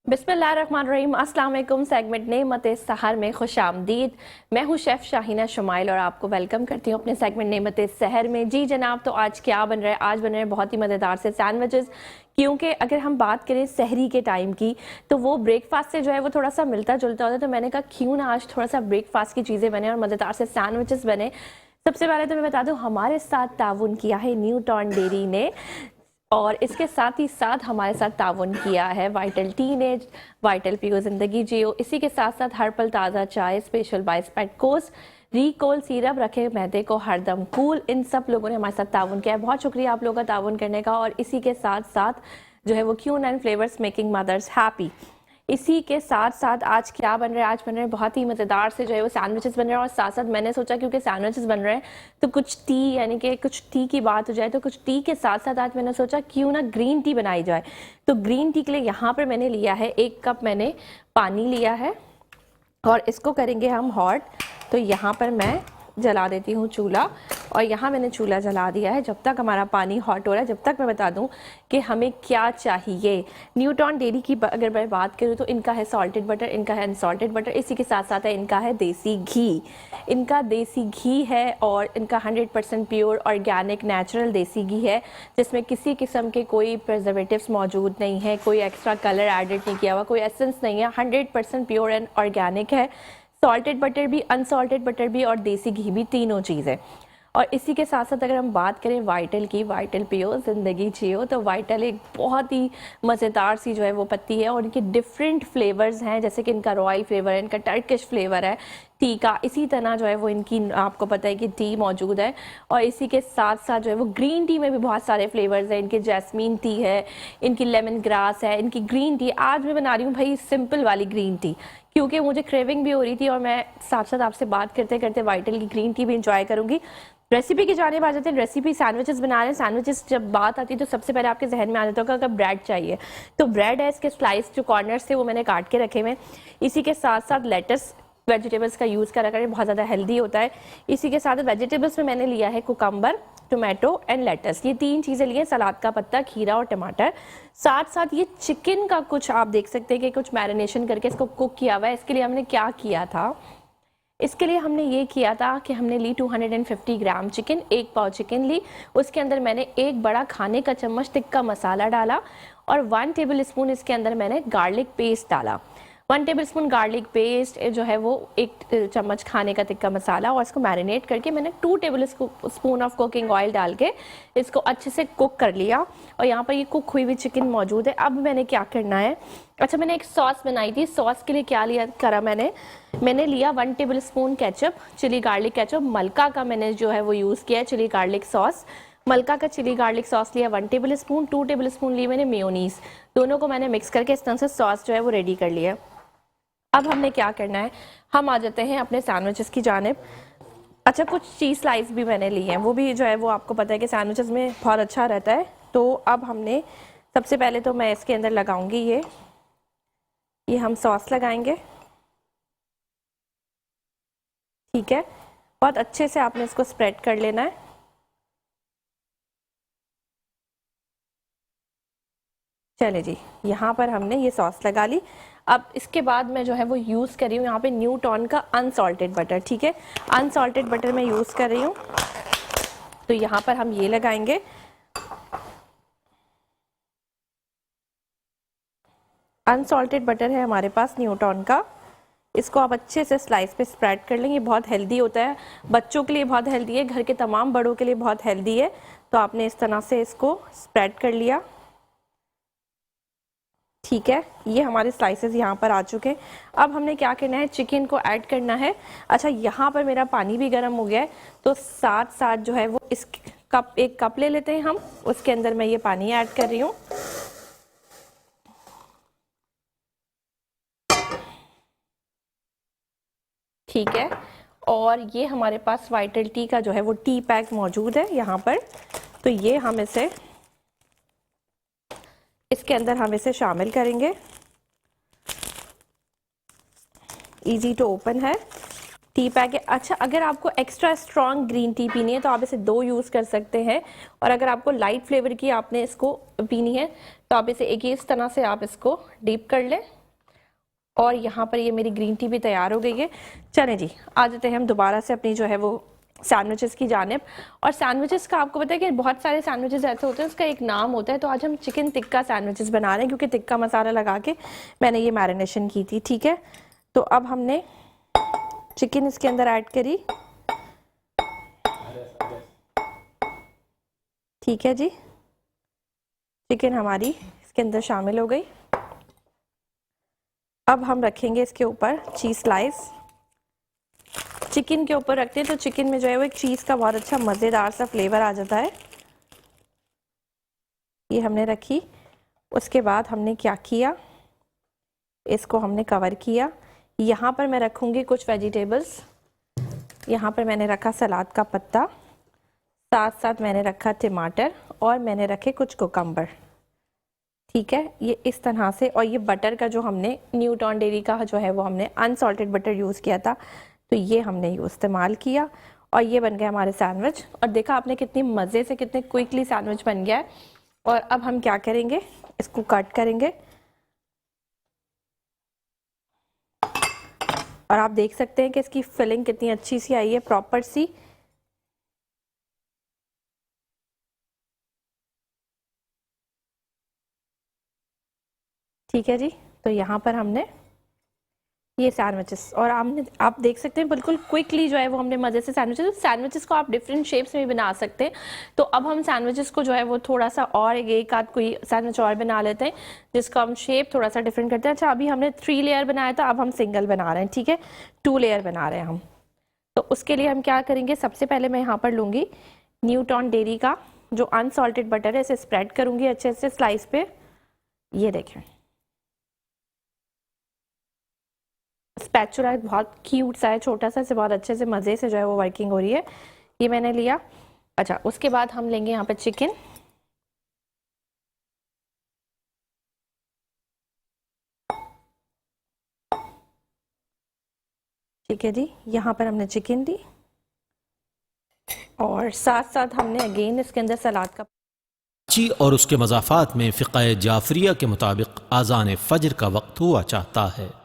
बिस्मिल्लाहिर्रहमानिर्रहीम। अस्सलाम वालेकुम। सेगमेंट नेमत सहर में खुशामदीद। मैं हूँ शेफ़ शाहीना शुमाइल और आपको वेलकम करती हूँ अपने सेगमेंट नेमत सहर में। जी जनाब, तो आज क्या बन रहा है? आज बन रहे हैं बहुत ही मज़ेदार से सैंडविचेस। क्योंकि अगर हम बात करें सहरी के टाइम की तो वो ब्रेकफास्ट से जो है वो थोड़ा सा मिलता जुलता होता है, तो मैंने कहा क्यों ना आज थोड़ा सा ब्रेकफास्ट की चीज़ें बने और मज़ेदार से सैंडविचेस बने। सबसे पहले तो मैं बता दूं, हमारे साथ ताउन किया है न्यूटॉन डेयरी ने, और इसके साथ ही साथ हमारे साथ ताउन किया है वाइटल टी ने। वाइटल पियो जिंदगी जियो। इसी के साथ साथ हर पल ताज़ा चाय स्पेशल बाय स्पेटकोस, रिकोल सिरप रखे मैदे को हरदम कूल। इन सब लोगों ने हमारे साथ ताउन किया है। बहुत शुक्रिया आप लोगों का ताउन करने का। और इसी के साथ साथ जो है वो cuisine and flavours making mothers happy. इसी के साथ साथ आज क्या बन रहा है? आज बन रहे हैं बहुत ही मज़ेदार से जो है वो सैंडविचेस बन रहे हैं। और साथ साथ मैंने सोचा क्योंकि सैंडविचेस बन रहे हैं तो कुछ टी, यानी कि कुछ टी की बात हो जाए, तो कुछ टी के साथ साथ आज मैंने सोचा क्यों ना ग्रीन टी बनाई जाए। तो ग्रीन टी के लिए यहाँ पर मैंने लिया है 1 कप मैंने पानी लिया है और इसको करेंगे हम हॉट। तो यहाँ पर मैं जला देती हूँ चूल्हा, और यहाँ मैंने चूल्हा जला दिया है। जब तक हमारा पानी हॉट हो रहा है, जब तक मैं बता दूँ कि हमें क्या चाहिए। न्यूटॉन डेयरी की अगर मैं बात करूँ तो इनका है सॉल्टेड बटर, इनका है अनसॉल्टेड बटर, इसी के साथ साथ है इनका है देसी घी। इनका देसी घी है और इनका 100% प्योर ऑर्गेनिक नेचुरल देसी घी है, जिसमें किसी किस्म के कोई प्रिजर्वेटिव्स मौजूद नहीं है, कोई एक्स्ट्रा कलर एडिड नहीं किया हुआ, कोई एसेंस नहीं है। 100% प्योर एंड ऑर्गेनिक है। सॉल्टेड बटर भी, अनसॉल्टेड बटर भी और देसी घी भी, तीनों चीज़ें। और इसी के साथ साथ अगर हम बात करें वाइटल की, वाइटल पियो ज़िंदगी जियो, तो वाइटल एक बहुत ही मज़ेदार सी जो है वो पत्ती है और इनके डिफरेंट फ्लेवर्स हैं, जैसे कि इनका रॉयल फ्लेवर है, इनका टर्किश फ्लेवर है टी का। इसी तरह जो है वो इनकी, आपको पता है कि टी मौजूद है। और इसी के साथ साथ जो है वो ग्रीन टी में भी बहुत सारे फ्लेवर्स हैं। इनकी जैस्मीन टी है, इनकी लेमन ग्रास है, इनकी ग्रीन टी। आज मैं बना रही हूँ भाई सिंपल वाली ग्रीन टी, क्योंकि मुझे क्रेविंग भी हो रही थी और मैं साथ साथ आपसे बात करते करते वाइटल की ग्रीन टी भी इंजॉय करूंगी। रेसिपी की जाने आ जाते हैं। रेसिपी सैंडविचेस बना रहे हैं। सैंडविचेस जब बात आती है तो सबसे पहले आपके जहन में आ जाता होगा कि ब्रेड चाहिए। तो ब्रेड है, इसके स्लाइस जो कॉर्नर्स थे वो मैंने काट के रखे हुए। इसी के साथ साथ लेटस वेजिटेबल्स का यूज़ करा करें, बहुत ज़्यादा हेल्दी होता है। इसी के साथ वेजिटेबल्स में मैंने लिया है कुकम्बर, टोमेटो एंड लेटस, ये 3 चीज़ें लिए। सलाद का पत्ता, खीरा और टमाटर। साथ साथ ये चिकन का कुछ आप देख सकते हैं कि कुछ मैरिनेशन करके इसको कुक किया हुआ है। इसके लिए हमने क्या किया था? इसके लिए हमने ये किया था कि हमने ली 250 ग्राम चिकन, 1 पाव चिकन ली। उसके अंदर मैंने 1 बड़ा खाने का चम्मच टिक्का मसाला डाला और 1 टेबल स्पून इसके अंदर मैंने गार्लिक पेस्ट डाला। 1 टेबल स्पून गार्लिक पेस्ट जो है वो 1 चम्मच खाने का टिक्का मसाला, और इसको मैरिनेट करके मैंने 2 table spoon of cooking oil डाल के इसको अच्छे से कुक कर लिया। और यहाँ पर ये कुक हुई हुई चिकन मौजूद है। अब मैंने क्या करना है? अच्छा, मैंने एक सॉस बनाई थी। सॉस के लिए क्या लिया करा मैंने लिया 1 tablespoon ketchup, chilli garlic ketchup, मलका का मैंने जो है वो यूज़ किया है चिली गार्लिक सॉस। मलका का चिली गार्लिक सॉस लिया 1 टेबल स्पून। 2 टेबल स्पून ली मैंने मेयोनीज। दोनों को मैंने मिक्स करके इस तरह से सॉस जो है वो रेडी कर लिया। अब हमने क्या करना है? हम आ जाते हैं अपने सैंडविचेस की जानिब। अच्छा, कुछ चीज़ स्लाइस भी मैंने ली हैं, वो भी जो है वो आपको पता है कि सैंडविचेस में बहुत अच्छा रहता है। तो अब हमने सबसे पहले तो मैं इसके अंदर लगाऊंगी ये हम सॉस लगाएंगे। ठीक है, बहुत अच्छे से आपने इसको स्प्रेड कर लेना है। चले जी, यहाँ पर हमने ये सॉस लगा ली। अब इसके बाद मैं जो है वो यूज़ कर रही हूँ यहाँ पे न्यूटॉन का अनसॉल्टेड बटर। ठीक है, अनसॉल्टेड बटर मैं यूज़ कर रही हूँ। तो यहाँ पर हम ये लगाएंगे। अनसॉल्टेड बटर है हमारे पास न्यूटॉन का। इसको आप अच्छे से स्लाइस पे स्प्रेड कर लेंगे। बहुत हेल्दी होता है, बच्चों के लिए बहुत हेल्दी है, घर के तमाम बड़ों के लिए बहुत हेल्दी है। तो आपने इस तरह से इसको स्प्रेड कर लिया। ठीक है, ये हमारे स्लाइसेस यहाँ पर आ चुके हैं। अब हमने क्या करना है? चिकन को ऐड करना है। अच्छा, यहाँ पर मेरा पानी भी गर्म हो गया है, तो साथ साथ जो है वो इस कप, 1 कप ले लेते हैं हम, उसके अंदर मैं ये पानी ऐड कर रही हूँ। ठीक है, और ये हमारे पास वाइटल टी का जो है वो टी पैक मौजूद है यहाँ पर। तो ये हम इसके अंदर हम इसे शामिल करेंगे। इजी टू ओपन है, टी पैक है। अच्छा, अगर आपको एक्स्ट्रा स्ट्रॉन्ग ग्रीन टी पीनी है तो आप इसे 2 यूज़ कर सकते हैं, और अगर आपको लाइट फ्लेवर की आपने इसको पीनी है तो आप इसे एक ही इस तरह से आप इसको डीप कर लें। और यहाँ पर ये मेरी ग्रीन टी भी तैयार हो गई है। चलें जी, आ जाते हैं हम दोबारा से अपनी जो है वो सैंडविचेस की जानिब। और सैंडविचेस का आपको पता है कि बहुत सारे सैंडविचेस ऐसे होते हैं उसका एक नाम होता है। तो आज हम चिकन टिक्का सैंडविचेस बना रहे हैं क्योंकि टिक्का मसाला लगा के मैंने ये मैरिनेशन की थी। ठीक है, तो अब हमने चिकन इसके अंदर ऐड करी। ठीक है जी, चिकन हमारी इसके अंदर शामिल हो गई। अब हम रखेंगे इसके ऊपर चीज़ स्लाइस। चिकन के ऊपर रखते हैं तो चिकन में जो है वो एक चीज़ का बहुत अच्छा मज़ेदार सा फ्लेवर आ जाता है। ये हमने रखी। उसके बाद हमने क्या किया, इसको हमने कवर किया। यहाँ पर मैं रखूँगी कुछ वेजिटेबल्स। यहाँ पर मैंने रखा सलाद का पत्ता, साथ साथ मैंने रखा टमाटर और मैंने रखे कुछ कुकम्बर। ठीक है, ये इस तरह से। और ये बटर का जो हमने न्यूटॉन डेयरी का जो है वो हमने अनसॉल्टेड बटर यूज़ किया था, तो ये हमने इस्तेमाल किया और ये बन गया हमारे सैंडविच। और देखा आपने कितनी मज़े से, कितने क्विकली सैंडविच बन गया है। और अब हम क्या करेंगे, इसको कट करेंगे और आप देख सकते हैं कि इसकी फिलिंग कितनी अच्छी सी आई है, प्रॉपर सी। ठीक है जी, तो यहाँ पर हमने ये सैंडविचेस और आप देख सकते हैं बिल्कुल क्विकली जो है वो हमने मज़े से सैंडविचेस को आप डिफरेंट शेप्स में भी बना सकते हैं। तो अब हम सैंडविचेस को जो है वो थोड़ा सा और एक आध कोई सैंडविच और बना लेते हैं जिसका हम शेप थोड़ा सा डिफरेंट करते हैं। अच्छा, अभी हमने 3 लेयर बनाया था, अब हम सिंगल बना रहे हैं। ठीक है, 2 लेयर बना रहे हैं हम। तो उसके लिए हम क्या करेंगे, सबसे पहले मैं यहाँ पर लूँगी न्यूटॉन डेयरी का जो अनसॉल्टेड बटर है, इसे स्प्रेड करूँगी अच्छे से स्लाइस पे। ये देखें, स्पैचुला बहुत क्यूट सा है, छोटा सा, से बहुत अच्छे से मज़े से जो है वो वर्किंग हो रही है। ये मैंने लिया। अच्छा, उसके बाद हम लेंगे यहाँ पे चिकन। ठीक है जी, यहाँ पर हमने चिकन ली और साथ साथ हमने अगेन इसके अंदर सलाद का और उसके मज़ाफ़ात में फ़िक़्ह जाफ़रिया के मुताबिक आज़ान फ़ज्र का वक्त हुआ चाहता है।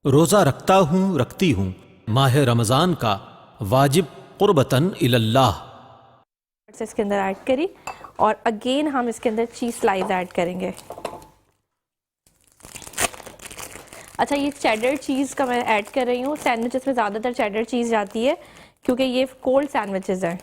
रोज़ा रखता हूँ, रखती हूँ माह रमज़ान का वाजिब क़ुर्बतन इलल्लाह। से इसके अंदर ऐड करी और अगेन हम इसके अंदर चीज़ स्लाइस ऐड करेंगे। अच्छा, ये चेडर चीज़ का मैं ऐड कर रही हूँ। सैंडविचेस में ज़्यादातर चेडर चीज़ जाती है क्योंकि ये कोल्ड सैंडविचेस हैं।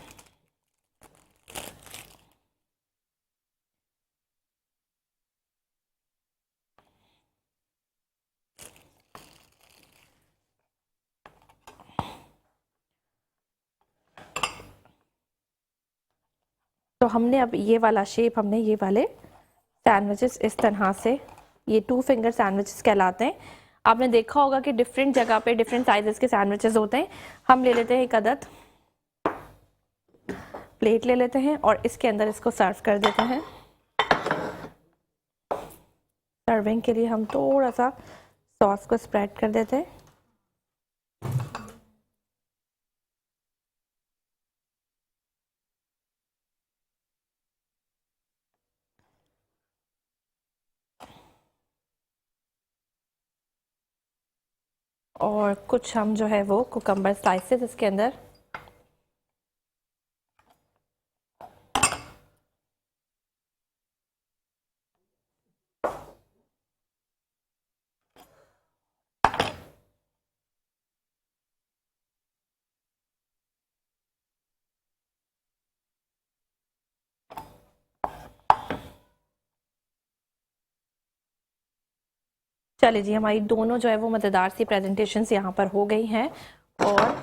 तो हमने अब ये वाला शेप, हमने ये वाले सैंडविचेस इस तरह से, ये 2 फिंगर सैंडविचेस कहलाते हैं। आपने देखा होगा कि डिफरेंट जगह पे डिफरेंट साइजेस के सैंडविचेस होते हैं। हम ले लेते हैं एक अदद प्लेट ले लेते हैं और इसके अंदर इसको सर्व कर देते हैं। सर्विंग के लिए हम थोड़ा सा सॉस को स्प्रेड कर देते हैं। और कुछ हम जो है वो कुकम्बर स्लाइसेस इसके अंदर चलिए जी, हमारी दोनों जो है वो मज़ेदार सी प्रेजेंटेशंस यहाँ पर हो गई हैं। और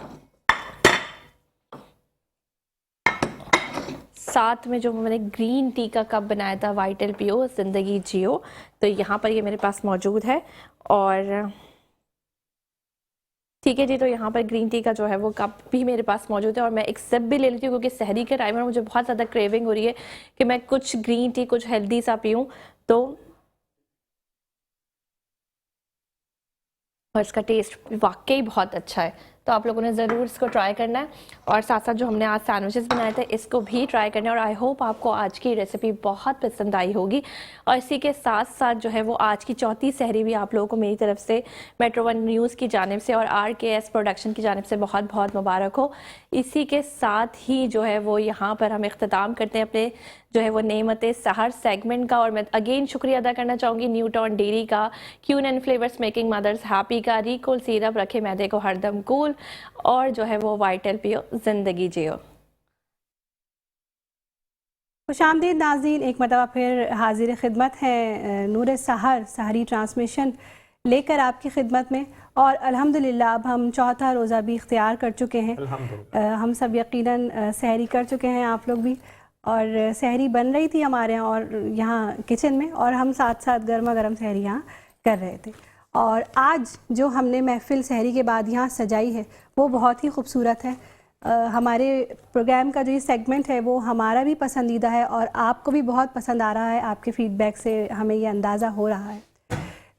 साथ में जो मैंने ग्रीन टी का कप बनाया था, वाइटल पियो ज़िंदगी जियो, तो यहाँ पर ये मेरे पास मौजूद है। और ठीक है जी, तो यहाँ पर ग्रीन टी का जो है वो कप भी मेरे पास मौजूद है और मैं एक सिप भी ले लेती हूँ क्योंकि सहरी के टाइम में मुझे बहुत ज़्यादा क्रेविंग हो रही है कि मैं कुछ ग्रीन टी, कुछ हेल्दी सा पीऊँ। तो और इसका टेस्ट वाकई बहुत अच्छा है, तो आप लोगों ने ज़रूर इसको ट्राई करना है। और साथ साथ जो हमने आज सैंडविचेस बनाए थे इसको भी ट्राई करना है, और आई होप आपको आज की रेसिपी बहुत पसंद आई होगी। और इसी के साथ साथ जो है वो आज की चौथी सहरी भी आप लोगों को मेरी तरफ से मेट्रो वन न्यूज़ की जानिब से और RKS प्रोडक्शन की जानिब से बहुत बहुत मुबारक हो। इसी के साथ ही जो है वो यहाँ पर हम इख्तिताम करते हैं अपने जो है वो नेमते सहर सेगमेंट का। और मैं अगेन शुक्रिया अदा करना चाहूँगी न्यूटॉन डेयरी का, cuisine and flavours making mothers happy का, रिकोल सिरप रखे मैदे को हरदम कूल, और जो है वो वाइटल पियो जिंदगी जियो। खुशामदीद नाज़रीन, एक मरतबा फिर हाजिर खिदमत है नूर सहर सहरी ट्रांसमिशन लेकर आपकी खिदमत में। और अल्हम्दुलिल्लाह अब हम चौथा रोज़ा भी इख्तियार कर चुके हैं। हम सब यकीनन सहरी कर चुके हैं, आप लोग भी। और सहरी बन रही थी हमारे यहाँ और यहाँ किचन में, और हम साथ साथ गर्मा गर्म सहरी यहाँ कर रहे थे। और आज जो हमने महफ़िल सहरी के बाद यहाँ सजाई है वो बहुत ही खूबसूरत है। हमारे प्रोग्राम का जो ये सेगमेंट है वो हमारा भी पसंदीदा है और आपको भी बहुत पसंद आ रहा है। आपके फ़ीडबैक से हमें ये अंदाज़ा हो रहा है।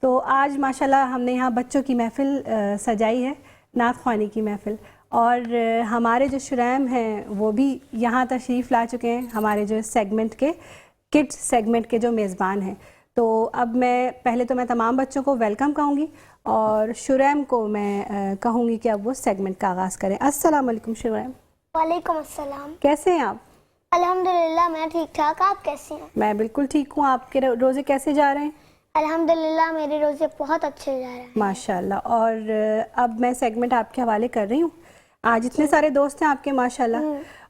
तो आज माशाल्लाह हमने यहाँ बच्चों की महफ़िल सजाई है, नात ख़्वानी की महफ़िल। और हमारे जो शुरैम हैं वो भी यहाँ तशरीफ़ ला चुके हैं, हमारे जो सेगमेंट के किड्स सेगमेंट के जो मेज़बान हैं। तो अब मैं तमाम बच्चों को वेलकम कहूँगी और शुरैम को मैं कहूँगी कि अब वो सेगमेंट का आगाज़ करें। अस्सलाम वालेकुम शुरैम। वालेकुम अस्सलाम। कैसे हैं आप? अल्हम्दुलिल्लाह मैं ठीक ठाक, आप कैसे हैं? मैं बिल्कुल ठीक हूँ। आपके रोज़े कैसे जा रहे हैं? अल्हम्दुलिल्लाह मेरे रोज़े बहुत अच्छे जा रहे हैं माशाल्लाह। और अब मैं सेगमेंट आपके हवाले कर रही हूँ। आज इतने सारे दोस्त हैं आपके माशाल्लाह,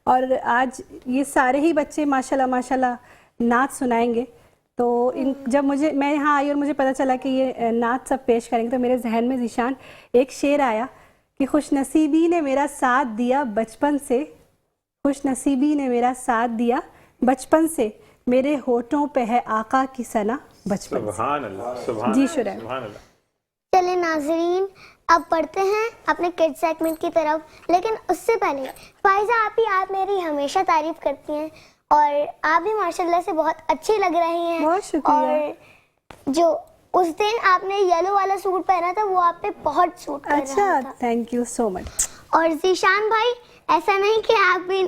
और आज ये सारे ही बच्चे माशाल्लाह माशाल्लाह नात सुनाएंगे। तो जब मैं यहाँ आई और मुझे पता चला कि ये नात सब पेश करेंगे तो मेरे जहन में ज़ीशान एक शेर आया कि खुशनसीबी ने मेरा साथ दिया बचपन से, खुशनसीबी ने मेरा साथ दिया बचपन से, मेरे होठों पे है आका की सना बचपन से। जी शुरैम। चलिए नाज़रीन, अब पढ़ते हैं अपने किड्स सेगमेंट की तरफ। लेकिन उससे पहले फाइजा आप मेरी हमेशा तारीफ करती हैं और आप भी माशाल्लाह से बहुत अच्छी लग रही हैं। बहुत शुक्रिया। और जो उस दिन आपने येलो वाला सूट पहना था वो आप पे बहुत सूट कर रहा था। Thank you so much. और ज़ीशान भाई, ऐसा नहीं कि आप भी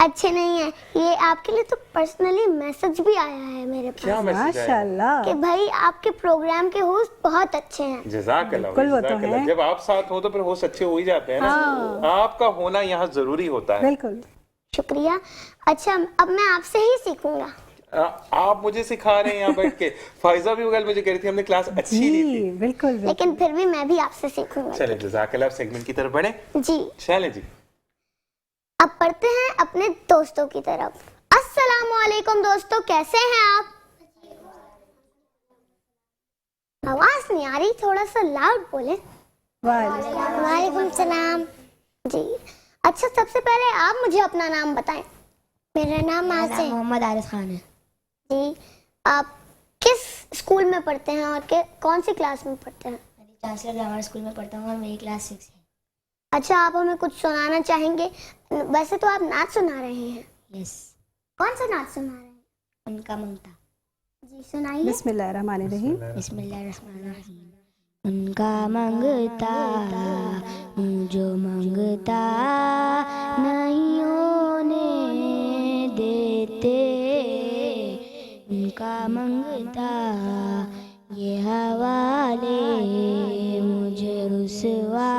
अच्छे नहीं हैं, ये आपके लिए तो पर्सनली मैसेज भी आया है मेरे पास। माशाल्लाह कि भाई आपके प्रोग्राम के होस्ट बहुत अच्छे हैं। जज़ाकल्लाह। बिल्कुल, वो तो है। जब आप साथ हो तो फिर होस्ट अच्छे हो ही जाते हैं ना। आपका होना यहाँ जरूरी होता है। बिल्कुल शुक्रिया। अच्छा, अब मैं आपसे ही सीखूंगा। आप मुझे सिखा रहे हैं यहाँ बैठ के। फाइजा भी कल मुझे कह रही थी हमने क्लास अच्छी ली थी। बिल्कुल। लेकिन फिर भी मैं भी आपसे सीखूंगा। चले जज़ाकल्लाह, सेगमेंट की तरफ बढ़े। जी चले जी। अब पढ़ते हैं अपने दोस्तों की तरफ। अस्सलाम वालेकुम दोस्तों, कैसे हैं आप? आवाज नहीं आ रही, थोड़ा सा लाउड बोले। वालेकुम सलाम। जी अच्छा, सबसे पहले आप मुझे अपना नाम बताएं। मेरा नाम मोहम्मद आरिफ खान है। जी, आप किस स्कूल में पढ़ते हैं और कौन सी क्लास में पढ़ते हैं? चांसलर ग्रामर स्कूल में पढ़ता हूँ और मेरी क्लास 6 है। अच्छा, आप हमें कुछ सुनाना चाहेंगे? वैसे तो आप नाच सुना रहे हैं। यस। कौन सा नाच सुना रहे हैं? उनका मंगता। जी सुनाइए। बिस्मिल्लाहिर्रहमानिर्रहीम। बिस्मिल्लाहिर्रहमानिर्रहीम। उनका मंगता जो मंगता नहीं होने देते, उनका मंगता ये हवाले मुझे रुसवा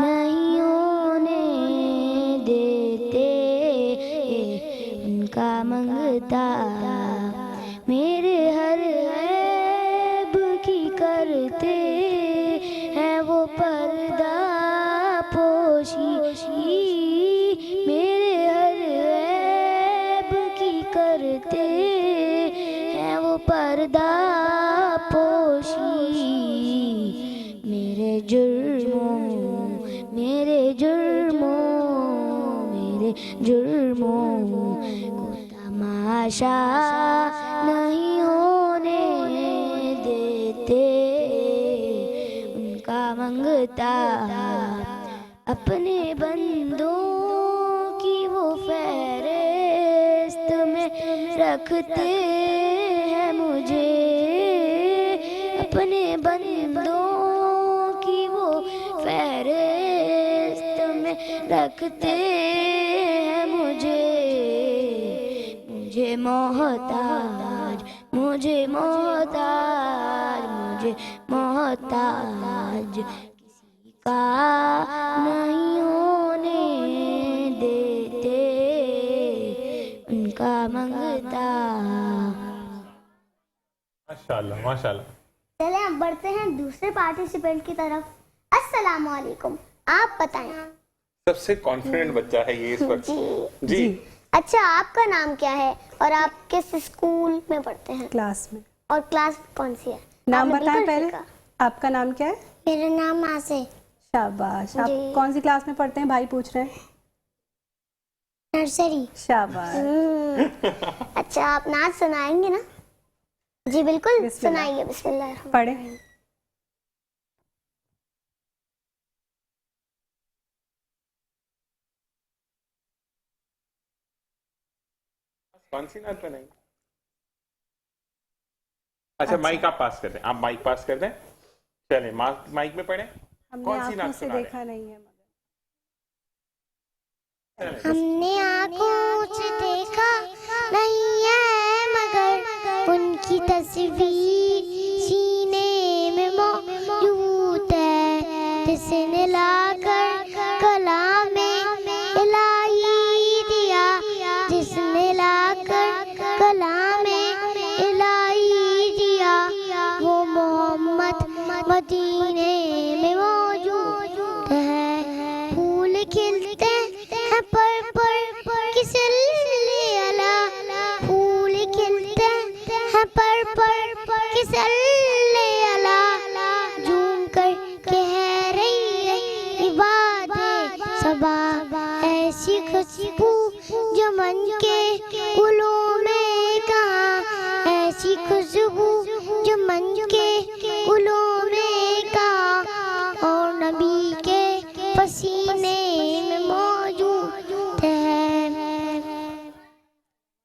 नहीं होने देते, उनका मंगता मेरे हर ऐब की करते हैं वो पर्दा पोशी, मेरे हर ऐब की करते हैं वो पर्दा पोशी, मेरे जुर्मों को तमाशा नहीं होने देते, उनका मंगता अपने बंदों की वो फहरिस्त में रखते हैं मुझे, अपने बंदों रखते हैं मुझे मोहताज, मुझे मोहताज, मुझे मोहताज, किसी का नहीं होने देते उनका मंगता। माशाल्लाह माशाल्लाह। चले अब बढ़ते हैं दूसरे पार्टिसिपेंट की तरफ। अस्सलाम वालेकुम, आप बताएं। सबसे कॉन्फिडेंट बच्चा है ये इस वक्त। जी। अच्छा, आपका नाम क्या है और आप किस स्कूल में पढ़ते हैं क्लास में। और क्लास कौन सी है? नाम आपने बताएं बिल्कुल पहले। ठीक कहा। आपका नाम क्या है? मेरा नाम आसे। शाबाश। आप जी। कौन सी क्लास में पढ़ते हैं? भाई पूछ रहे हैं। नर्सरी। शाबाश। अच्छा, आप नाच सुनाएंगे ना? जी बिल्कुल, बिस्मिल्लाह। सुनाइए। बिस्मिल्लाह। पढ़े। कौन सी नात बनाएंगे? अच्छा, माइक आप पास कर दें, आप माइक पास कर दें। चलें, माइक में पढ़ें। हमने कौन सी आंखों नात से सुना रहे देखा नहीं है हैं? हमने आँखों से देखा नहीं है मगर उनकी तस्वीर सीने में मौजूद है, जिसने लाकर कलाम में इलाही दिया, जिसने लाकर कलाम में इलाही दिया, वो मोहम्मद मदीने में मौजूद है। फूल खिलते हैं पर किस लिए अला, फूल खिलते हैं पर किस लिए अला, झूम कर कह रही है इबादत सबा, ऐसी खुशबू जो मन के गुलों में कहाँ, ऐसी खुशबू जो मन के गुलों में कहाँ, और नबी के पसीने में मौजूद है।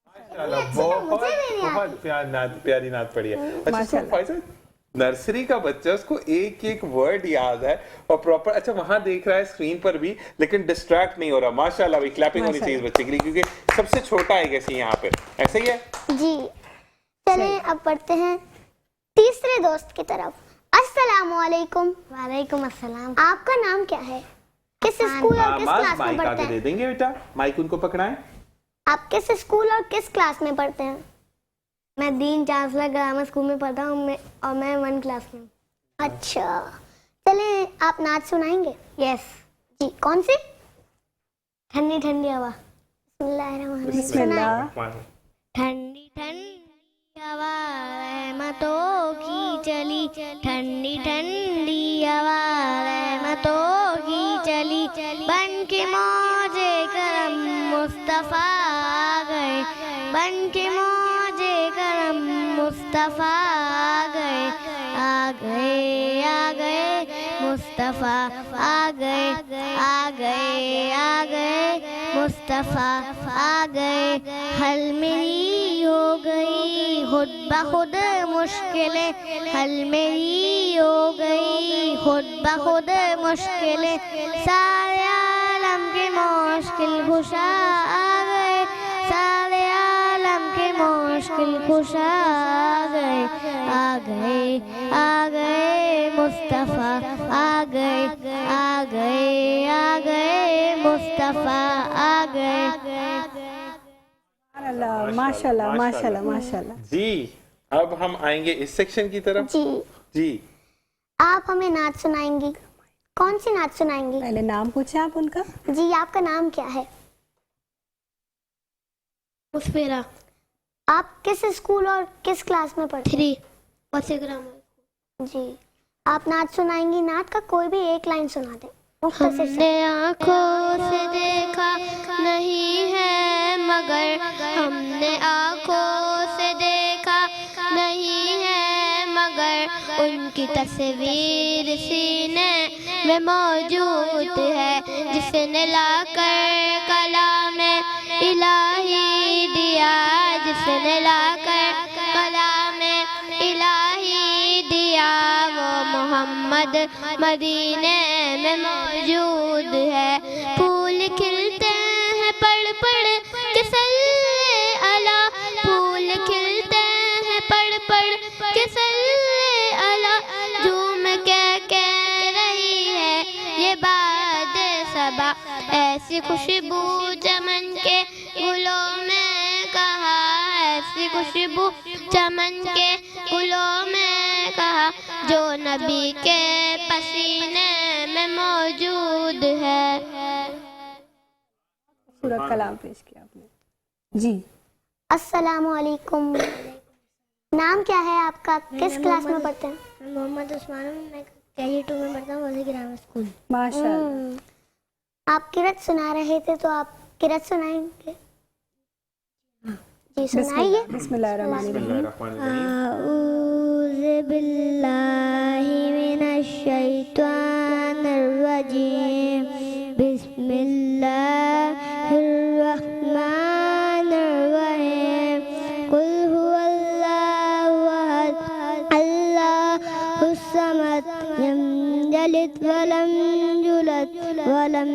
माशाल्लाह, बहुत प्यारी नात पढ़ी है। अच्छा, so फैसल, नर्सरी का बच्चा, उसको एक एक वर्ड याद है और प्रॉपर। अच्छा, वहां देख रहा है स्क्रीन पर भी, लेकिन डिस्ट्रैक्ट नहीं हो रहा। माशाल्लाह भाई, क्लैपिंग होनी चाहिए इस बच्चे के लिए, क्योंकि सबसे छोटा है कैसे यहाँ पे। ऐसा ही है जी। चलें अब बढ़ते हैं तीसरे दोस्त की तरफ। अस्सलाम वालेकुम। वालेकुम अस्सलाम। आपका नाम क्या है? किस स्कूल और किस क्लास में माइक पढ़ते आगे हैं? दे देंगे बेटा, माइक उनको पकड़ाएं। आप किस स्कूल और किस क्लास में पढ़ते हैं? मैं दीन चांसलर ग्रामर स्कूल में पढ़ता हूँ और मैं 1 क्लास में हूँ। अच्छा, चले आप नाच सुनाएंगे? यस जी। कौन सी? ठंडी ठंडी हवा। बिस्मिल्लाह। ठंडी ठंडी हवा रहमतों की चली, ठंडी ठंडी हवा रहमतों की चली, बन के मौजे करम मुस्तफा आ गए, बन के मौजे करम मुस्तफा आ गए, आ गए आ गए मुस्तफा आ गए, आ गए आ गए मुस्तफा आ गए। हल मेरी हो गई खुद ब खुद मुश्किलें, हल मेरी हो गई खुद ब खुद मुश्किलें, सारे आलम के मुश्किल खुशा आ गए, सारे आलम के मुश्किल खुशा आ गए, आ गए आ गए मुस्तफा आ गए, आ गए आ गए मुस्तफा आ गए। माशाल्लाह माशाल्लाह माशाल्लाह। जी, अब हम आएंगे इस सेक्शन की तरफ। जी। जी, आप हमें नाच सुनाएंगी। कौन सी नाच सुनाएंगी? पहले नाम पूछे आप उनका। जी, आपका नाम क्या है? मुस्फिरा। आप किस स्कूल और किस क्लास में पढ़ते हैं? 3 बसे ग्रामर। जी, आप नाच सुनाएंगी। नाच का कोई भी एक लाइन सुना दें मुख्तसर से। हमने आँखों से देखा नहीं है मगर, हमने आँखों से देखा नहीं है मगर, उनकी तस्वीर सीने में मौजूद है, जिसने लाकर कलाम इलाही दिया, जिसने लाकर कलाम इलाही दिया, किया वो मोहम्मद मदीने में मौजूद है। फूल खिलते हैं पढ़ पढ़ के सल्ले अला, फूल खिलते हैं पढ़ पढ़ के सल्ले अला। झूम के कह रही है ये बात सबा, ऐसी खुशबू चमन के गुलों में कहा, ऐसी खुशबू चमन के गुलों में कहा, जो नबी के पसीने में मौजूद है। खूबसूरत कलाम पेश किया आपने जी। अस्सलामु अलैकुम। नाम क्या है आपका, किस क्लास में पढ़ते हैं? मोहम्मद उस्मान, मैं KG2 में पढ़ता हूँ, वज़ीर ग्रामर स्कूल। माशाअल्लाह। आप किरत सुना रहे थे तो आप किरत सुनाएंगे? जी सुनाइए। बिस्मिल्लाहिर्रहमानिर्रहीम। अऊज़ु बिल्लाहि मिनश शैतानिर रजीम, बिस्मिल्लाहिर रहमानिर रहीम। कुल हुवल्लाहु अहद, अल्लाहुस समद, लम यलिद वलम यूलद वलम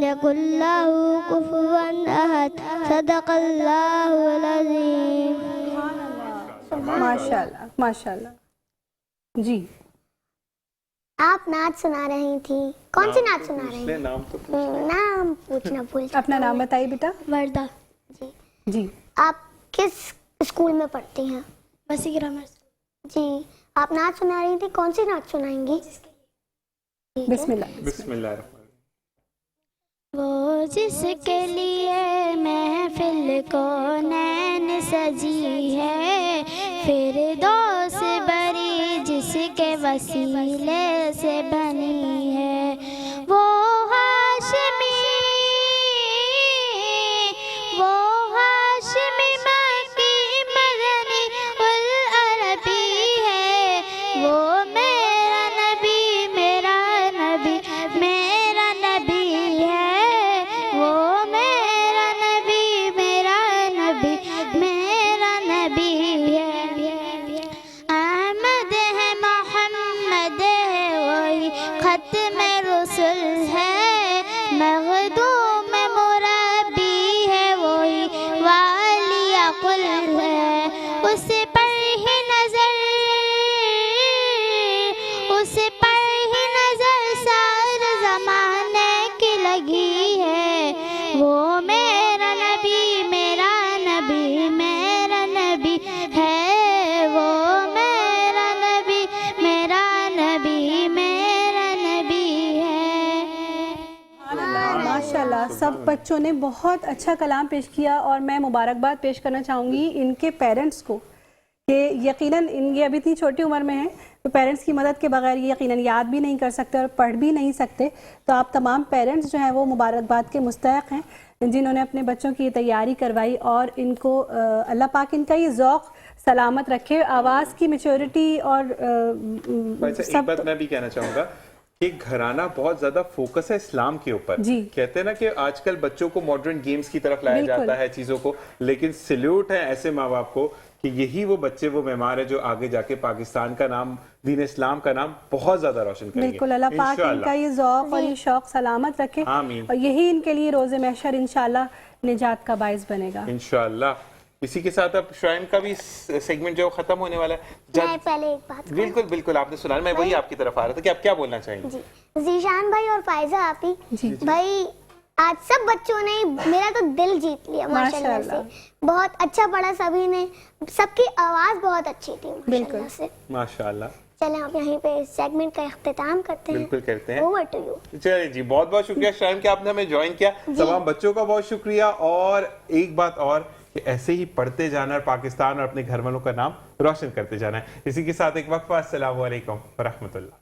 यकुल लहू कुफुवन अहद। सदक़ल्लाहुल अज़ीम। माशाल्लाह माशाल्लाह जी। आप नाच सुना रही थी, कौन सी नाच सुना रही थी? नाम तो नाम पूछना भूल। अपना नाम बताइए बेटा। वर्दा। जी जी। आप किस स्कूल में पढ़ती हैं? वज़ीर ग्रामर। जी आप नाच सुना रही थी, कौन सी नाच सुनाएंगी? बिस्मिल्लाह। बिस्मिल्लाह। वो जिसके लिए महफिल को नैन सजी है, फिरदौस बरी जिसके वसीले से बनी है, वो हाशमी, वो हाशमी मक्की मदनी उल अरबी है, वो मेरा नबी मेरा नबी मेरा नबी है, वो मेरा नबी मेरा नबी मेरा नबी है। अहमद है मोहम्मद है वही खत्म रसूल है, मखदूम मुरब्बी है वही वालिया कुल है। उस पर ही नजर, उस पर ही नजर सारे जमाने की लगी है, वो मेरा नबी मेरा नबी मेरा नबी है, वो मेरा नबी मेरा नबी मेरा नबी है। माशाल्लाह सब बच्चों ने बहुत अच्छा कलाम पेश किया और मैं मुबारकबाद पेश करना चाहूँगी इनके पेरेंट्स को कि यकीनन ये अभी इतनी छोटी उम्र में हैं तो पेरेंट्स की मदद के बगैर ये यकीनन याद भी नहीं कर सकते और पढ़ भी नहीं सकते। तो आप तमाम पेरेंट्स जो हैं वो मुबारकबाद के मुस्तहक हैं जिन्होंने अपने बच्चों की तैयारी करवाई और इनको अल्लाह पाक इनका ये ज़ौक़ सलामत रखे, आवाज़ की मैच्योरिटी और एक बात मैं भी कहना चाहूँगा कि घराना बहुत ज्यादा फोकस है इस्लाम के ऊपर। कहते हैं ना कि आजकल बच्चों को मॉडर्न गेम्स की तरफ लाया जाता है चीजों को, लेकिन सैल्यूट है ऐसे माँ बाप को कि यही वो बच्चे वो मेहमान है जो आगे जाके पाकिस्तान का नाम, दीन इस्लाम का नाम बहुत ज्यादा रोशन करेंगे। बिल्कुल, अल्लाह पाक इनका ये ज़ौक़ और ये शौक़ सलामत रखे और यही इनके लिए रोज़े महशर इंशाल्लाह निजात का बाइस बनेगा इंशाल्लाह। इसी के साथ अब श्राइन का भी सेगमेंट जो खत्म होने वाला है। मैं पहले एक बात बिल्कुल बिल्कुल आपने सुना, मैं वही आपकी तरफ आ रहा था कि आप क्या बोलना चाहेंगे? जी जीशान भाई और फायजा आपी भाई, आज सब बच्चों ने मेरा तो दिल जीत लिया माशाल्लाह से। बहुत अच्छा पढ़ा सभी ने, सबकी आवाज बहुत अच्छी थी माशाल्लाह से। माशाल्लाह। चले आप यहीं पे इस सेगमेंट का इख्तिताम करते हैं। बिल्कुल करते हैं। Over to you. चलिए जी, बहुत बहुत शुक्रिया श्राइन कि आपने हमें ज्वाइन किया। तमाम बच्चों का बहुत शुक्रिया। और एक बात और कि ऐसे ही पढ़ते जाना और पाकिस्तान और अपने घर वालों का नाम रोशन करते जाना है। इसी के साथ एक वक्फा। अस्सलाम वालेकुम व रहमतुल्लाह।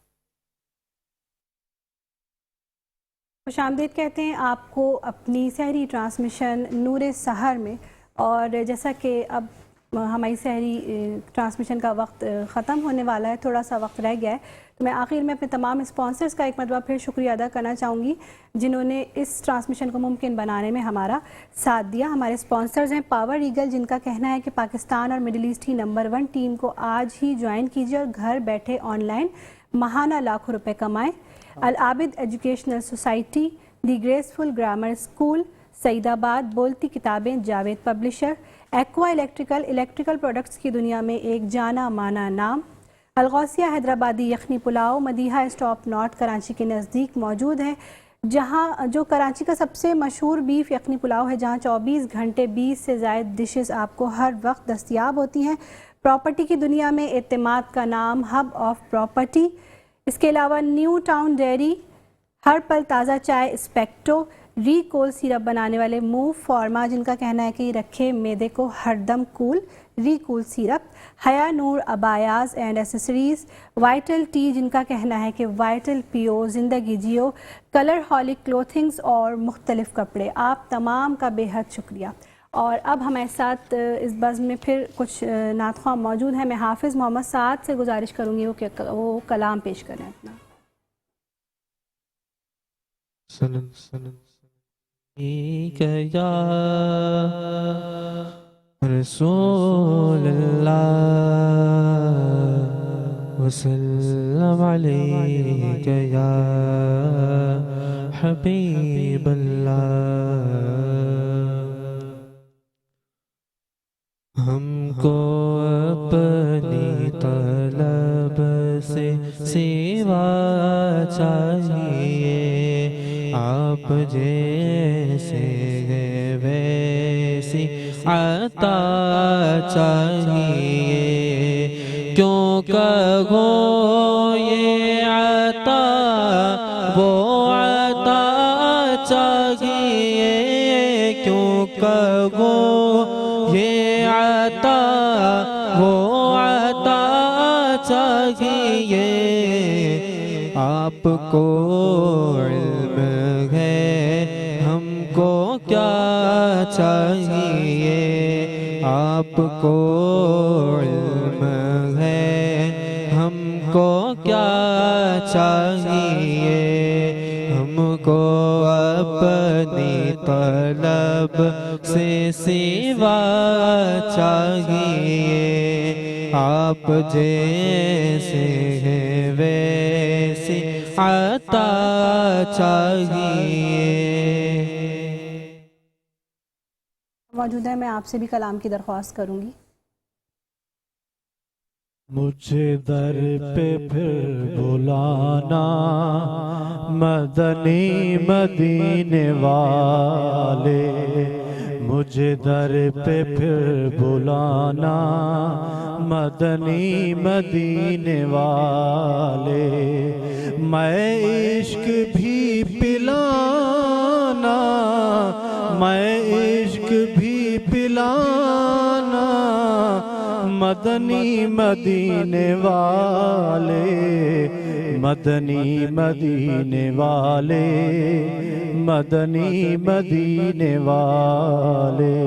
खुशामदीद कहते हैं आपको अपनी सहरी ट्रांसमिशन नूर सहर में। और जैसा कि अब हमारी सहरी ट्रांसमिशन का वक्त ख़त्म होने वाला है, थोड़ा सा वक्त रह गया है, मैं आखिर में अपने तमाम स्पॉन्सर्स का एक मरतबा फिर शुक्रिया अदा करना चाहूँगी जिन्होंने इस ट्रांसमिशन को मुमकिन बनाने में हमारा साथ दिया। हमारे स्पॉन्सर्स हैं पावर ईगल, जिनका कहना है कि पाकिस्तान और मिडिल ईस्ट की नंबर 1 टीम को आज ही ज्वाइन कीजिए और घर बैठे ऑनलाइन महाना लाखों रुपए कमाएं। अल आबिद एजुकेशनल सोसाइटी, दी ग्रेसफुल ग्रामर स्कूल, सईदाबाद, बोलती किताबें, Javed publisher, aqua electrical products की दुनिया में एक जाना माना नाम, अलगौसिया हैदराबादी यखनी पुलाव मदीहा स्टॉप नॉर्थ कराची के नज़दीक मौजूद है, जहां जो कराची का सबसे मशहूर बीफ यखनी पुलाव है, जहां 24 घंटे 20 से ज़ायद डिशेस आपको हर वक्त दस्तयाब होती हैं। प्रॉपर्टी की दुनिया में एतमाद का नाम, हब ऑफ प्रॉपर्टी। इसके अलावा न्यू टाउन डेयरी, हर पल ताज़ा चाय, स्पेक्टो, रिकोल सिरप बनाने वाले मूव फार्मा, जिनका कहना है कि रखे मैदे को हरदम कूल, रिकूल सिरप, हया नूर abayas and accessories, vital T, जिनका कहना है कि वाइटल पियो, ज़िंदगी जियो, कलर हॉलिक क्लोथिंग्स और मुख्तलिफ कपड़े। आप तमाम का बेहद शुक्रिया। और अब हमारे साथ इस बज़्म में फिर कुछ नातख़्वाह मौजूद हैं। मैं हाफिज़ मोहम्मद साद से गुजारिश करूँगी वो कलाम पेश करें अपना। या रसूल अल्लाह वसल्लम अलैका या हबीब अल्लाह। हमको अपनी तलब से सिवा चाहिए, आप जैसे वैसी आता चाहिए। क्यों कहो ये आता वो आता चाहिए, क्यों कहो ये आता वो आता चाहिए। आपको इल्म है हमको क्या चाहिए, आपको इल्म है हमको क्या चाहिए। हमको अपनी तलब से सिवा चाहिए, आप जैसे हैं वैसे आता चाहिए। मौजूद है, मैं आपसे भी कलाम की दरख्वास्त करूँगी। मुझे दर पे फिर बुलाना मदनी मदीने वाले, मुझे दर पे फिर बुलाना मदनी मदीने वाले। मैं इश्क भी पिलाना, मैं इश्क भी पिलाना मदनी मदीने वाले, मदनी मदीने वाले, मदनी मदीने वाले।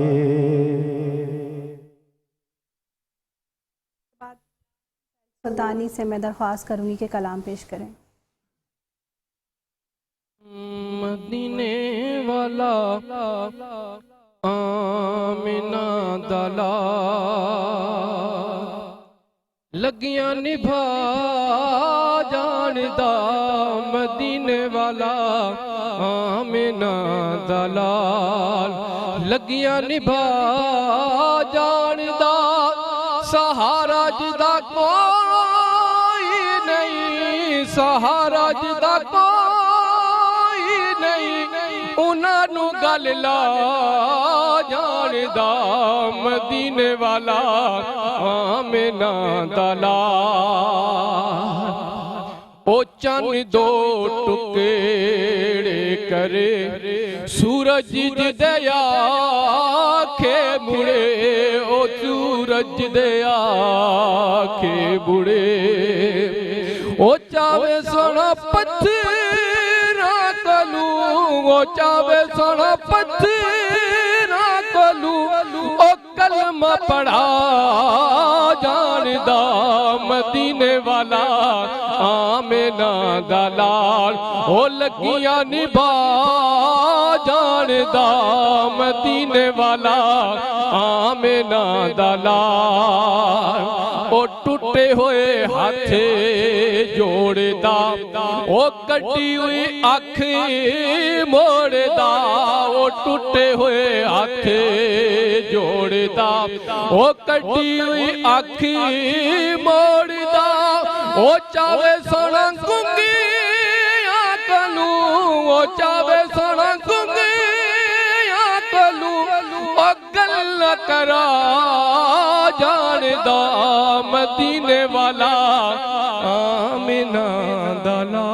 सुल्तानी से मैं दरख्वास्त करूँगी कि कलाम पेश करें। मदीने वाला आमिना दला लगियां निभा जानदा, मदीने वाला आमिना दलाल लगियां निभा जानदा। सहारा जिदा कोई नहीं, सहारा जिदा कोई नहीं, उन्हां गल ला जानदा। मदीने वाला आमिना दलाल ओ चन दो टुकड़े करे सूरज दया आखे मुड़े, ओ सूरज दया आखे मुड़े। ओ चावे सोना पत्थरा कलू, ओ चावे सोना पत्थरा कलू, ओ कलमा पढ़ा जानदा मदीने वाला आमिना दा लाल ओ लगियां निभा जानदा मदीने वाला आमिना दा लाल ओ टूटे हुए हाथ जोड़दा ओ कटी हुई अख मोड़दा ओ टूटे हुए हाथ जोड़दा ओ कटी हुई अख मोड़दा ओ चावे सोना गुंगी आकलू ओ चावे सोना गुंगी आकलू ओ गल करा जानदा मदीने वाला आमिना दला।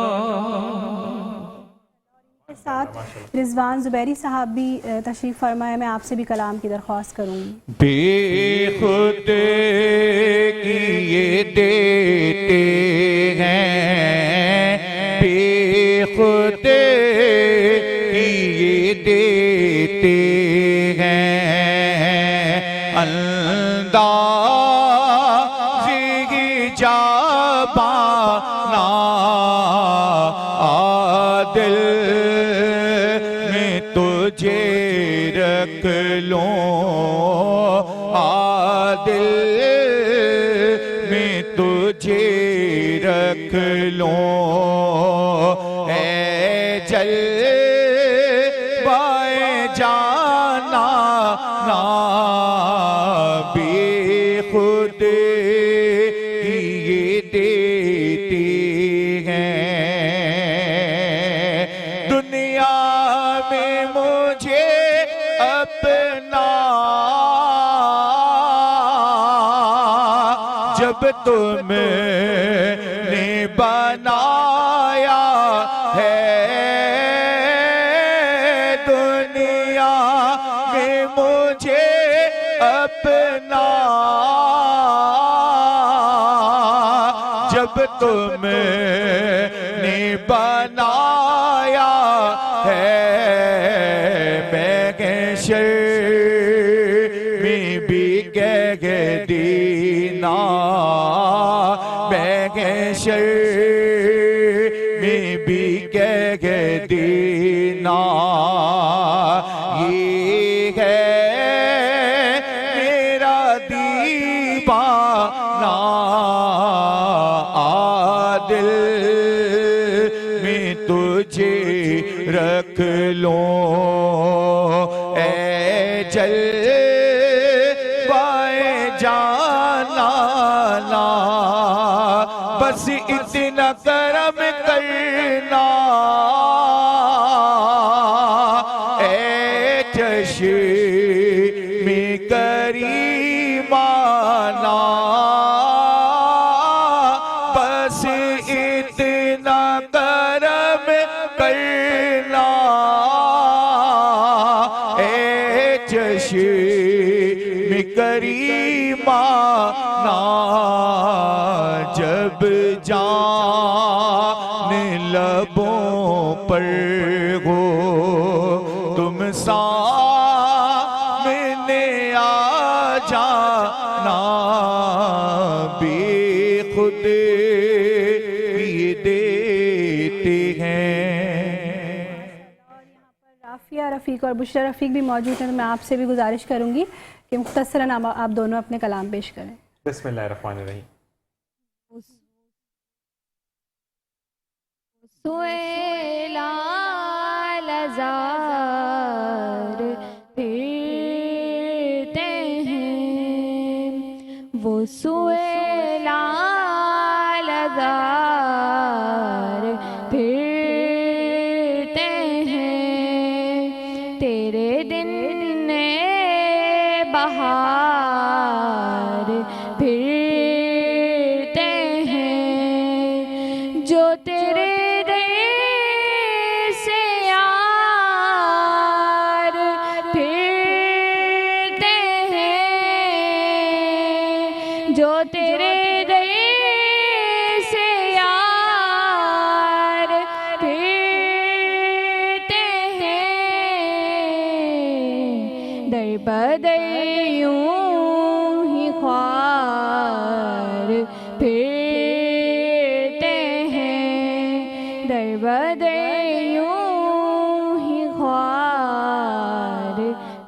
के साथ रिजवान ज़ुबैरी साहब भी तशरीफ़ फरमाए। मैं आपसे भी कलाम की दरख्वास्त करूँगी। बेखुद किए देते हैं, बेखुद किए देते हैं, अंदाज़े जाबाना आदिल में तुझे रख लूं, आदिल में तुझे रख लूं, ऐ जलवाए जाना ना बेखुद किए देते हैं। दुनिया में मुझे अपना जब तुमने बनाया है, दुनिया में मुझे अपना जब तुमने बनाया है, मैं कैसे में भी कह दीना, मैं कैसे में भी कह दीना, ये है मेरा दीवाना आदिल में तुझे रख लूं, ऐ जलवाए जाना ना बस इतना करम करना, ऐ चश्मे करीमाना बस इतना करम करना, ऐ चश्मे करीमाना जब जान लबों पर हो तुम सामने आ जाना, बेखुद किए देते हैं। राफिया रफ़ीक और बुशरा रफ़ीक भी मौजूद हैं, तो मैं आपसे भी गुजारिश करूँगी कि मुख्तसरन आप दोनों अपने कलाम पेश करें। बिस्मिल्लाहिर्रहमानिर्रहीम। सुएलाजार फिरते हैं, वो सुएलाजार फिरते हैं, तेरे दिन बहार फिरते हैं, जो तेरे से यार फिरते हैं, जो तेरे से यार फिरते हैं, दर बदर यूं दे यूं ही ख्वार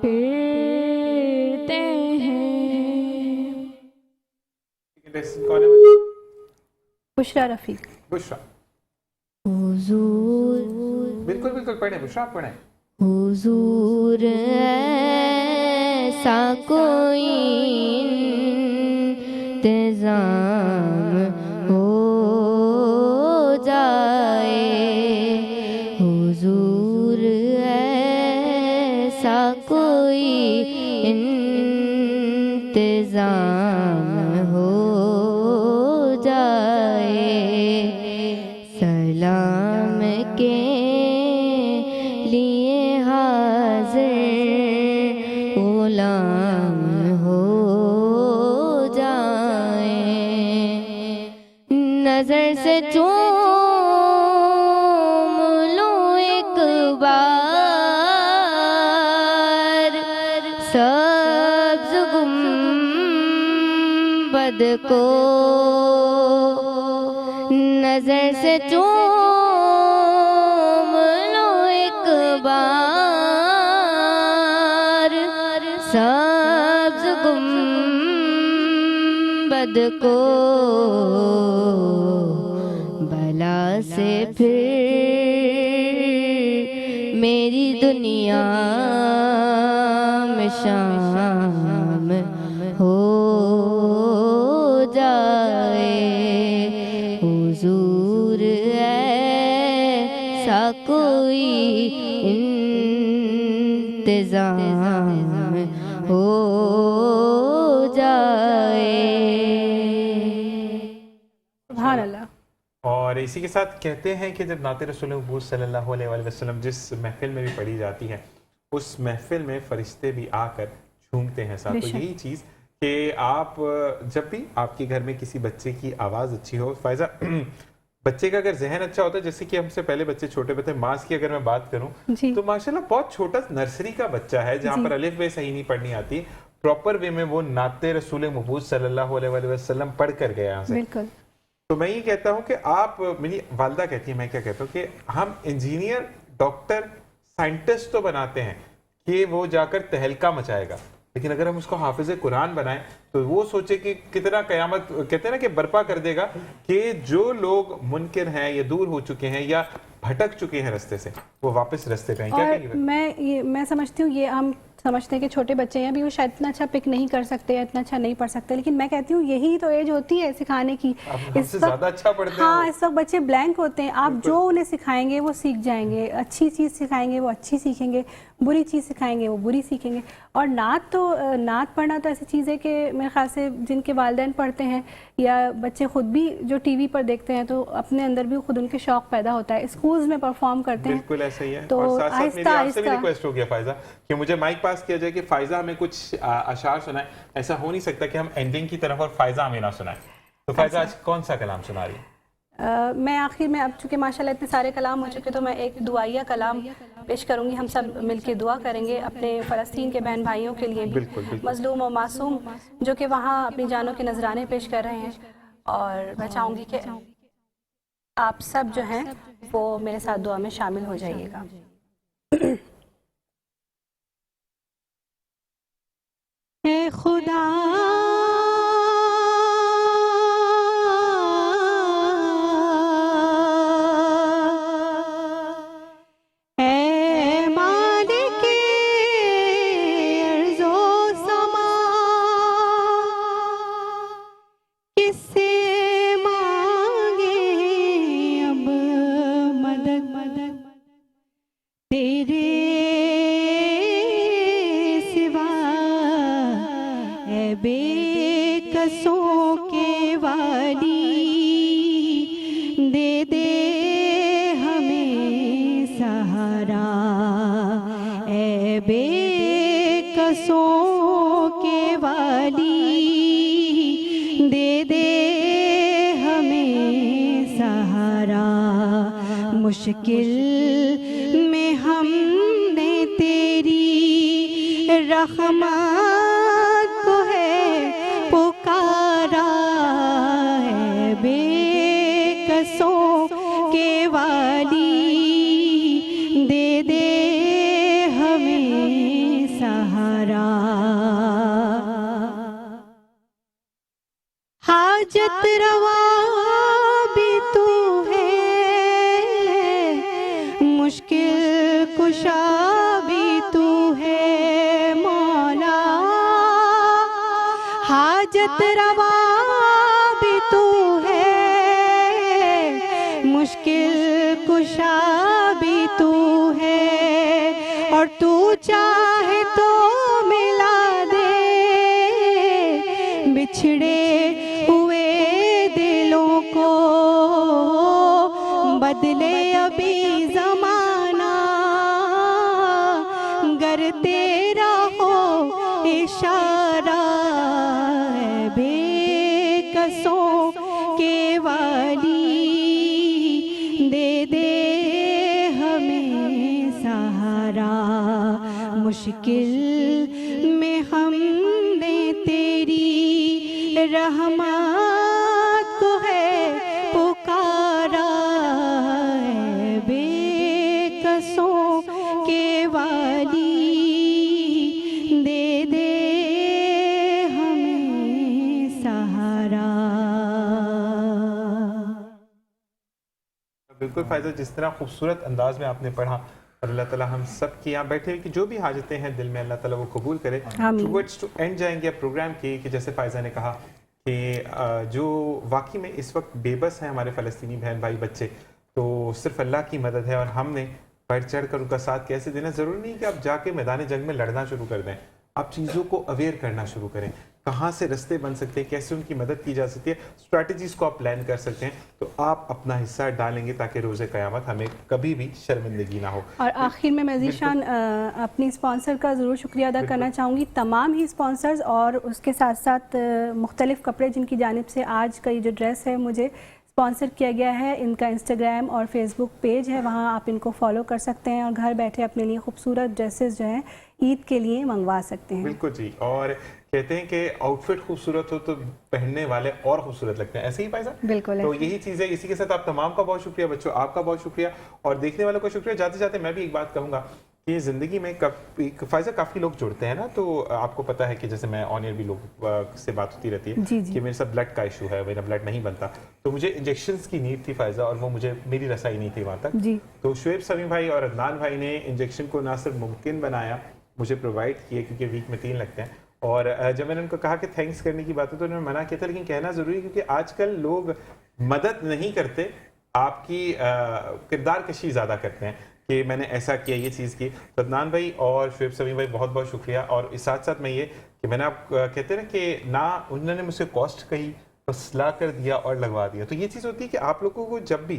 फिरते हैं। कौन है? बुशरा रफीक। बुशरा। हुजूर बिल्कुल बिल्कुल पढ़ें बुशरा, आप पढ़ें। हुजूर ऐसा कोई इंतजाम हो जाए, हुजूर ऐसा कोई इंतजाम हो जाए, सलाम के लिए हाजिर गुलाम हो जाए, नजर से चूम लूं एक बार सब्ज़ गुंबद को, नजर से चूम लूं एक बार सब्ज़ गुंबद को, भला से फिर मेरी दुनिया में शाम हो जाए, हुजूर ऐसा कोई इंतजाम हो जाए। सुभान अल्लाह। और इसी के साथ कहते हैं कि जब नाते रसूल मक़बूल सल्लल्लाहु अलैहि वसल्लम जिस महफिल में भी पढ़ी जाती है, उस महफिल में फरिश्ते भी आकर झूमते हैं साथ। तो यही चीज़ कि आप जब भी आपके घर में किसी बच्चे की आवाज़ अच्छी हो, फायजा बच्चे का अगर जहन अच्छा होता है, जैसे कि हमसे पहले बच्चे छोटे बच्चे मास की अगर मैं बात करूं तो माशाल्लाह बहुत छोटा नर्सरी का बच्चा है जहां पर अलिफ बे सही नहीं पढ़नी आती, प्रॉपर वे में वो नाते रसूल मक़बूल सल्लल्लाहु अलैहि वसल्लम पढ़ कर गया यहाँ से। बिल्कुल। तो मैं ये कहता हूँ कि आप, मेरी वालदा कहती है, मैं क्या कहता हूँ कि हम इंजीनियर, डॉक्टर, साइंटिस्ट तो बनाते हैं कि वो जाकर तहलका मचाएगा, लेकिन अगर हम उसको हाफिज कुरान बनाएं तो वो सोचे कि कितना कयामत, कहते हैं ना कि बर्पा कर देगा कि जो लोग मुनकिर हैं या दूर हो चुके हैं या भटक चुके हैं रास्ते से, वो वापस रास्ते पे आएं। क्या कहेंगे? मैं समझती हूँ, ये हम समझते हैं कि छोटे बच्चे हैं अभी, वो शायद इतना अच्छा पिक नहीं कर सकते या इतना अच्छा नहीं पढ़ सकते, लेकिन मैं कहती हूँ यही तो एज होती है सिखाने की। इस वक्त अच्छा पढ़ते हैं। हाँ, इस वक्त बच्चे ब्लैंक होते हैं, आप जो उन्हें सिखाएंगे वो सीख जाएंगे, अच्छी चीज़ सिखाएंगे वो अच्छी सीखेंगे, बुरी चीज़ सिखाएंगे वो बुरी सीखेंगे। और नात पढ़ना तो ऐसी चीज़ है कि मेरे ख्याल से जिनके वालिदैन पढ़ते हैं या बच्चे खुद भी जो टीवी पर देखते हैं तो अपने अंदर भी खुद उनके शौक पैदा होता है, स्कूल्स में परफॉर्म करते हैं। बिल्कुल ऐसा ही है। तो और साथ-साथ मेरी आपसे भी आहिस्ता रिक्वेस्ट हो गया फायजा कि मुझे माइक पास किया जाए कि फायजा हमें कुछ अशार सुनाए। ऐसा हो नहीं सकता कि हम एंडिंग की तरफ और फायजा हमें ना सुनाए। तो फायजा आज कौन सा कलाम सुना रही है? मैं आखिर में, अब चूँकि माशाल्लाह इतने सारे कलाम हो चुके, तो मैं एक दुआइया कलाम पेश करूँगी। हम सब मिलके दुआ करेंगे अपने फ़लस्तीन के बहन भाइयों के लिए भी, मज़लूम और मासूम जो कि वहाँ अपनी जानों के नजराने पेश कर रहे हैं। और मैं चाहूँगी कि आप सब जो हैं वो मेरे साथ दुआ में शामिल हो जाइएगा। ए खुदा बेकसों के वाली दे दे हमें सहारा, ए बेकसों के वाली दे दे हमें सहारा। मुश्किल में हमने तेरी रहमत को है पुकारा, है बेकसों के वाली हाजत रवा भी तू है, मुश्किल कुशा भी तू है मौला, हाजत रवा भी तू है, मुश्किल कुशा भी तू है, और तू चाहे तो मिला दे बिछड़े हुए दिलों को, बदले अभी जमाना गर तेरा हो इशारा, बेकसों के वाली दे दे हमें सहारा, मुश्किल में हमने तेरी रहमत को है पुकारा, बेकसों के वाली दे दे हमें सहारा। बिल्कुल फायदा, जिस तरह खूबसूरत अंदाज में आपने पढ़ा, और अल्लाह ताला हम सब की यहाँ बैठे हुए की जो भी हाजतें हैं दिल में अल्लाह ताला वो कबूल करे। टुवर्ड्स टू एंड जाएंगे अब प्रोग्राम की कि जैसे फायजा ने कहा कि जो वाकई में इस वक्त बेबस हैं हमारे फ़लस्तीनी बहन भाई बच्चे, तो सिर्फ अल्लाह की मदद है और हमने बढ़ चढ़ कर उनका साथ कैसे देना। ज़रूरी नहीं कि आप जाके मैदान जंग में लड़ना शुरू कर दें, आप चीज़ों को अवेयर करना शुरू करें, कहाँ से रास्ते बन सकते हैं, कैसे उनकी मदद की जा सकती है, स्ट्रैटेजीज़ को आप प्लान कर सकते हैं, तो आप अपना हिस्सा डालेंगे ताकि रोज़े क़यामत हमें कभी भी शर्मिंदगी ना हो। और आखिर में मैं ज़ीशान अपनी स्पॉन्सर का ज़रूर शुक्रिया अदा करना चाहूँगी, तमाम ही स्पॉन्सर्स, और उसके साथ साथ मुख्तलिफ़ कपड़े जिनकी जानिब से आज का ये जो ड्रेस है मुझे स्पॉन्सर किया गया है, इनका इंस्टाग्राम और फेसबुक पेज है, वहाँ आप इनको फॉलो कर सकते हैं और घर बैठे अपने लिए खूबसूरत ड्रेसेस जो हैं ईद के लिए मंगवा सकते हैं। बिल्कुल जी, और कहते हैं कि आउटफिट खूबसूरत हो तो पहनने वाले और खूबसूरत लगते हैं, ऐसे ही पायजा? बिल्कुल। तो यही चीज़ है। इसी के साथ आप तमाम का बहुत शुक्रिया, बच्चों आपका बहुत शुक्रिया, और देखने वालों का शुक्रिया। जाते जाते मैं भी एक बात कहूँगा कि ज़िंदगी में फायजा काफ़ी लोग जुड़ते हैं ना, तो आपको पता है कि जैसे मैं ऑन एयर भी लोग से बात होती रहती है कि मेरे साथ ब्लड का इशू है, मेरा ब्लड नहीं बनता, तो मुझे इंजेक्शंस की नीड थी फायजा, और वो मुझे मेरी रसाई नहीं थी वहाँ तक जी। तो शुएब समी भाई और अदनान भाई ने इंजेक्शन को ना सिर्फ मुमकिन बनाया, मुझे प्रोवाइड किए, क्योंकि वीक में 3 लगते हैं। और जब मैंने उनको कहा कि थैंक्स करने की बात है तो उन्होंने मना किया था, लेकिन कहना ज़रूरी है क्योंकि आजकल लोग मदद नहीं करते, आपकी किरदार कशी ज़्यादा करते हैं कि मैंने ऐसा किया, ये चीज़ की। तो अदनान भाई और शुएब समी भाई बहुत बहुत शुक्रिया। और इस साथ साथ मैं ये कि मैंने आप कहते हैं ना कि ना उन्होंने मुझसे कॉस्ट कही, बस ला कर दिया और लगवा दिया। तो ये चीज़ होती है कि आप लोगों को जब भी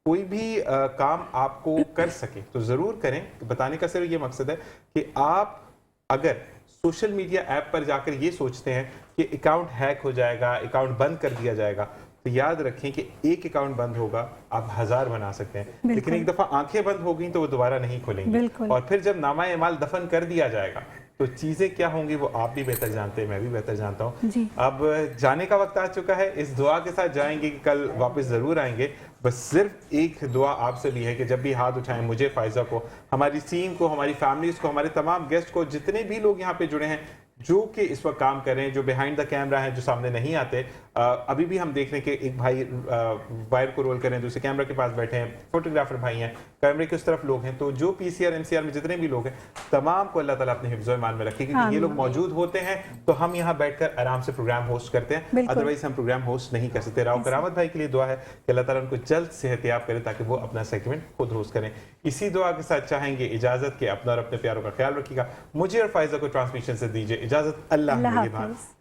कोई भी काम आपको कर सके तो ज़रूर करें। बताने का सिर्फ ये मकसद है कि आप अगर सोशल मीडिया ऐप पर जाकर ये सोचते हैं कि अकाउंट हैक हो जाएगा, अकाउंट बंद कर दिया जाएगा, तो याद रखें कि एक अकाउंट बंद होगा, आप 1000 बना सकते हैं, लेकिन एक दफ़ा आंखें बंद हो गई तो वो दोबारा नहीं खोलेंगी। और फिर जब नामा एमाल दफन कर दिया जाएगा तो चीज़ें क्या होंगी वो आप भी बेहतर जानते हैं, मैं भी बेहतर जानता हूँ। अब जाने का वक्त आ चुका है, इस दुआ के साथ जाएंगे कि कल वापस ज़रूर आएंगे। बस सिर्फ एक दुआ आपसे भी है कि जब भी हाथ उठाएं, मुझे, फायजा को, हमारी टीम को, हमारी फैमिलीज़ को, हमारे तमाम गेस्ट को, जितने भी लोग यहाँ पे जुड़े हैं जो कि इस वक्त काम कर रहे हैं, जो बिहाइंड द कैमरा हैं, जो सामने नहीं आते, अभी भी हम देख रहे हैं कि एक भाई वायर को रोल कर रहे हैं, दूसरे कैमरा के पास बैठे हैं, फोटोग्राफर भाई हैं, कैमरे के उस तरफ लोग हैं। तो जो पीसीआर एमसीआर में जितने भी लोग हैं, तमाम को अल्लाह ताला अपने हिफ्ज़ व ईमान में रखे, क्योंकि ये लोग मौजूद होते हैं तो हम यहाँ बैठकर आराम से प्रोग्राम होस्ट करते हैं, अदरवाइज हम प्रोग्राम होस्ट नहीं कर सकते। राव करामत भाई के लिए दुआ है कि अल्लाह ताला उनको जल्द सेहतयाब करे ताकि वो अपना सेगमेंट खुद होस्ट करें। इसी दुआ के साथ चाहेंगे इजाजत के अपना और अपने प्यारों का ख्याल रखिएगा। मुझे और फायजा को ट्रांसमिशन से दीजिए इजाजत। अल्लाह हाफ़िज़।